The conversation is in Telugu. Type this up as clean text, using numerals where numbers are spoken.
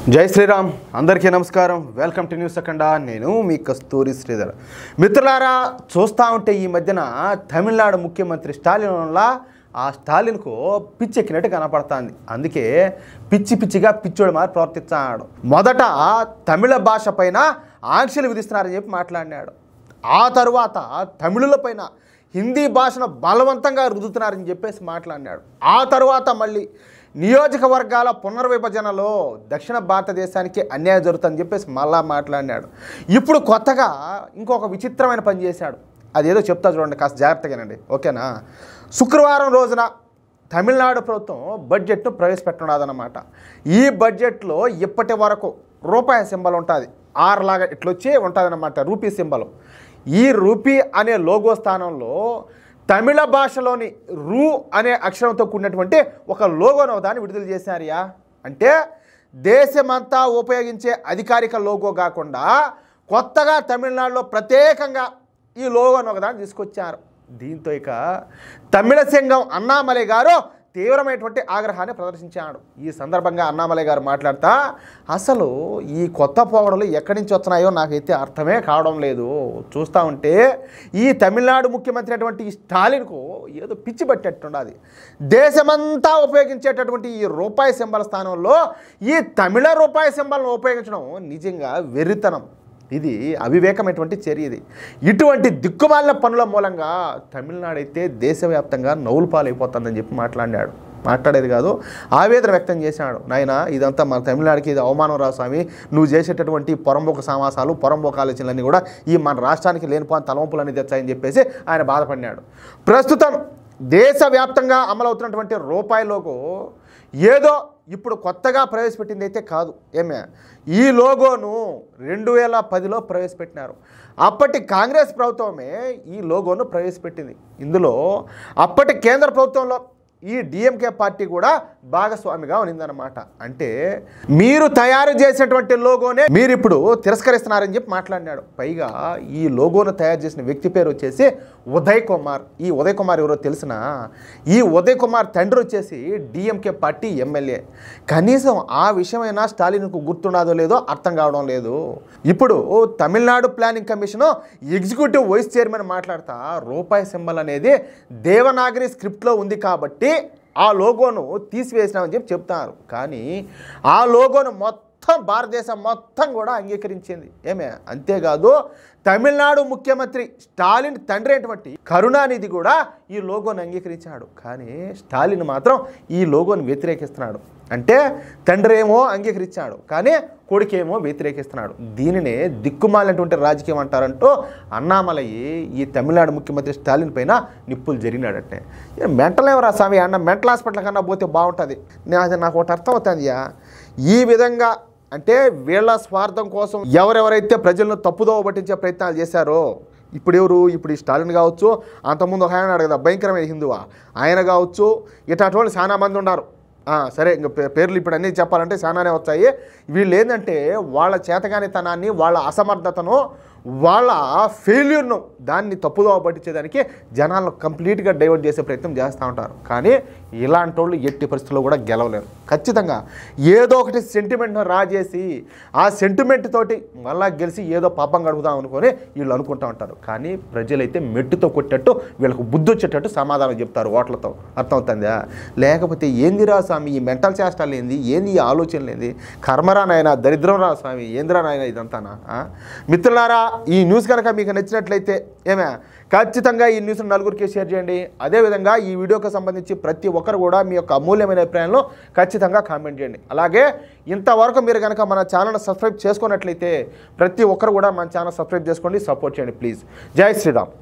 జై శ్రీరామ్ అందరికీ నమస్కారం వెల్కమ్ టు న్యూస్ సెకండా నేను మీ కస్తూరి శ్రీధర్ మిత్రులారా చూస్తూ ఉంటే ఈ మధ్యన తమిళనాడు ముఖ్యమంత్రి స్టాలిన్లా ఆ స్టాలిన్కు పిచ్చెక్కినట్టు కనపడుతుంది అందుకే పిచ్చిగా పిచ్చోడు మారి ప్రవర్తించాడు మొదట తమిళ భాష పైన ఆంక్షలు విధిస్తున్నారని చెప్పి మాట్లాడినాడు ఆ తరువాత తమిళుల పైన హిందీ భాషను బలవంతంగా రుద్దుతున్నారని చెప్పేసి మాట్లాడినాడు ఆ తరువాత మళ్ళీ నియోజకవర్గాల పునర్విభజనలో దక్షిణ భారతదేశానికి అన్యాయం జరుగుతుందని చెప్పేసి మళ్ళా మాట్లాడినాడు ఇప్పుడు కొత్తగా ఇంకొక విచిత్రమైన పని చేశాడు అదేదో చెప్తా చూడండి కాస్త జాగ్రత్తగానండి ఓకేనా శుక్రవారం రోజున తమిళనాడు ప్రభుత్వం బడ్జెట్ను ప్రవేశపెట్టనున్నదన్నమాట ఈ బడ్జెట్లో ఇప్పటి వరకు రూపాయి సింబల్ ఉంటుంది ఆర్లాగా ఇట్లొచ్చి ఉంటుందన్నమాట రూపీ సింబల్ ఈ రూపీ అనే లోగో స్థానంలో తమిళ భాషలోని రూ అనే అక్షరంతో కూడినటువంటి ఒక లోగోను దాన్ని విడుదల చేశారయ్యా అంటే దేశమంతా ఉపయోగించే అధికారిక లోగో కాకుండా కొత్తగా తమిళనాడులో ప్రత్యేకంగా ఈ లోగోను ఒకదాన్ని తీసుకొచ్చారు దీంతో ఇక తమిళ సంఘం అన్నామలై గారు తీవ్రమైనటువంటి ఆగ్రహాన్ని ప్రదర్శించాడు ఈ సందర్భంగా అన్నామలై గారు మాట్లాడుతా అసలు ఈ కొత్త పోగడలు ఎక్కడి నుంచి వచ్చినాయో నాకైతే అర్థమే కావడం లేదు చూస్తూ ఉంటే ఈ తమిళనాడు ముఖ్యమంత్రి అటువంటి ఈ స్టాలిన్కు ఏదో పిచ్చి పట్టేట్టున్నది దేశమంతా ఉపయోగించేటటువంటి ఈ రూపాయి సింబల్ స్థానంలో ఈ తమిళ రూపాయి సింబల్ను ఉపయోగించడం నిజంగా వెర్రితనం ఇది అవివేకమైనటువంటి చర్య ఇది ఇటువంటి దిక్కుమాలిన పనుల మూలంగా తమిళనాడు అయితే దేశవ్యాప్తంగా నవ్వుల పాలైపోతుందని చెప్పి మాట్లాడేది కాదు ఆవేదన వ్యక్తం చేశాడు నాయన ఇదంతా మన తమిళనాడుకి ఇది అవమానం రా స్వామి నువ్వు చేసేటటువంటి పొరంబోక సమాసాలు పొరంబోక ఆలోచనలన్నీ కూడా ఈ మన రాష్ట్రానికి లేనిపోని తలవంపులన్నీ తెచ్చాయని చెప్పేసి ఆయన బాధపడినాడు ప్రస్తుతం దేశవ్యాప్తంగా అమలవుతున్నటువంటి రూపాయి లోగో ఏదో ఇప్పుడు కొత్తగా ప్రవేశపెట్టింది అయితే కాదు ఏమే ఈ లోగోను 2010లో ప్రవేశపెట్టినారు అప్పటి కాంగ్రెస్ ప్రభుత్వమే ఈ లోగోను ప్రవేశపెట్టింది ఇందులో అప్పటి కేంద్ర ప్రభుత్వంలో ఈ డిఎంకే పార్టీ కూడా భాగస్వామిగా ఉన్నదన్నమాట అంటే మీరు తయారు చేసినటువంటి లోగోనే మీరు ఇప్పుడు తిరస్కరిస్తున్నారని చెప్పి మాట్లాడినాడు పైగా ఈ లోగోను తయారు చేసిన వ్యక్తి పేరు వచ్చేసి ఉదయ్ కుమార్ ఈ ఉదయ్ కుమార్ ఎవరో తెలిసిన ఈ ఉదయ్ కుమార్ తండ్రి వచ్చేసి డిఎంకే పార్టీ ఎమ్మెల్యే కనీసం ఆ విషయమైనా స్టాలిన్కు గుర్తుండదో లేదో అర్థం కావడం లేదు ఇప్పుడు Tamil Nadu planning commission executive vice chairman మాట్లాడుతా రూపాయి సింబల్ అనేది దేవనాగరి స్క్రిప్ట్లో ఉంది కాబట్టి ఆ లోగోను తీసివేసినామని చెప్పి చెప్తున్నారు కానీ ఆ లోగోను మొత్తం భారతదేశం మొత్తం కూడా అంగీకరించింది ఏమే అంతేకాదు తమిళనాడు ముఖ్యమంత్రి స్టాలిన్ తండ్రి అయినటువంటి కరుణానిధి కూడా ఈ లోగోను అంగీకరించాడు కానీ స్టాలిన్ మాత్రం ఈ లోగోను వ్యతిరేకిస్తున్నాడు అంటే తండ్రి ఏమో అంగీకరించాడు కానీ కొడుకేమో వ్యతిరేకిస్తున్నాడు దీనినే దిక్కుమాలినటువంటి రాజకీయం అంటారంటూ అన్నామలై ఈ తమిళనాడు ముఖ్యమంత్రి స్టాలిన్ పైన నిప్పులు జరిగినాడంటే మెంటల్ ఏమరా స్వామి అన్న మెంటల్ హాస్పిటల్ కన్నా పోతే బాగుంటుంది నాకు ఒకటి అర్థం అవుతుందియా ఈ విధంగా అంటే వీళ్ళ స్వార్థం కోసం ఎవరెవరైతే ప్రజలను తప్పుదోవ పట్టించే ప్రయత్నాలు చేశారో ఇప్పుడు ఈ స్టాలిన్ కావచ్చు అంతకుముందు ఒక ఆయన కదా భయంకరమైన హిందువా ఆయన కావచ్చు ఇట్లాంటి వాళ్ళు చాలా మంది ఉన్నారు సరే ఇంకా పేర్లు ఇప్పుడు అన్నీ చెప్పాలంటే చాలానే వచ్చాయి వీళ్ళు ఏంటంటే వాళ్ళ చేతగానితనాన్ని వాళ్ళ అసమర్థతను వాళ్ళ ఫెయిల్యూర్ను దాన్ని తప్పుదోవ పట్టించేదానికి జనాలను కంప్లీట్గా డైవర్ట్ చేసే ప్రయత్నం చేస్తూ ఉంటారు కానీ ఇలాంటి వాళ్ళు ఎట్టి పరిస్థితుల్లో కూడా గెలవలేరు ఖచ్చితంగా ఏదో ఒకటి సెంటిమెంట్ను రాజేసి ఆ సెంటిమెంట్ తోటి మళ్ళా గెలిచి ఏదో పాపం గడుపుదాం అనుకొని వీళ్ళు అనుకుంటూ ఉంటారు కానీ ప్రజలైతే మెట్టుతో కొట్టేట్టు వీళ్ళకు బుద్ధి వచ్చేటట్టు సమాధానం చెప్తారు ఓట్లతో అర్థమవుతుందా లేకపోతే ఏందిరా స్వామి ఈ మెంటల్ చేష్టాలు ఏంది ఈ ఆలోచనలు ఏంది కర్మరా నాయన దరిద్రం రా స్వామి ఏందిరా నాయన ఇదంతానా మిత్రులారా ఈ న్యూస్ కనుక మీకు నచ్చినట్లయితే ఏమే ఖచ్చితంగా ఈ న్యూస్ను నలుగురికి షేర్ చేయండి అదేవిధంగా ఈ వీడియోకి సంబంధించి ప్రతి ఒక్కరు కూడా మీ యొక్క అమూల్యమైన అభిప్రాయంలో ఖచ్చితంగా కామెంట్ చేయండి అలాగే ఇంతవరకు మీరు కనుక మన ఛానల్ సబ్స్క్రైబ్ చేసుకున్నట్లయితే ప్రతి ఒక్కరు కూడా మన ఛానల్ సబ్స్క్రైబ్ చేసుకోండి సపోర్ట్ చేయండి ప్లీజ్ జై శ్రీరామ్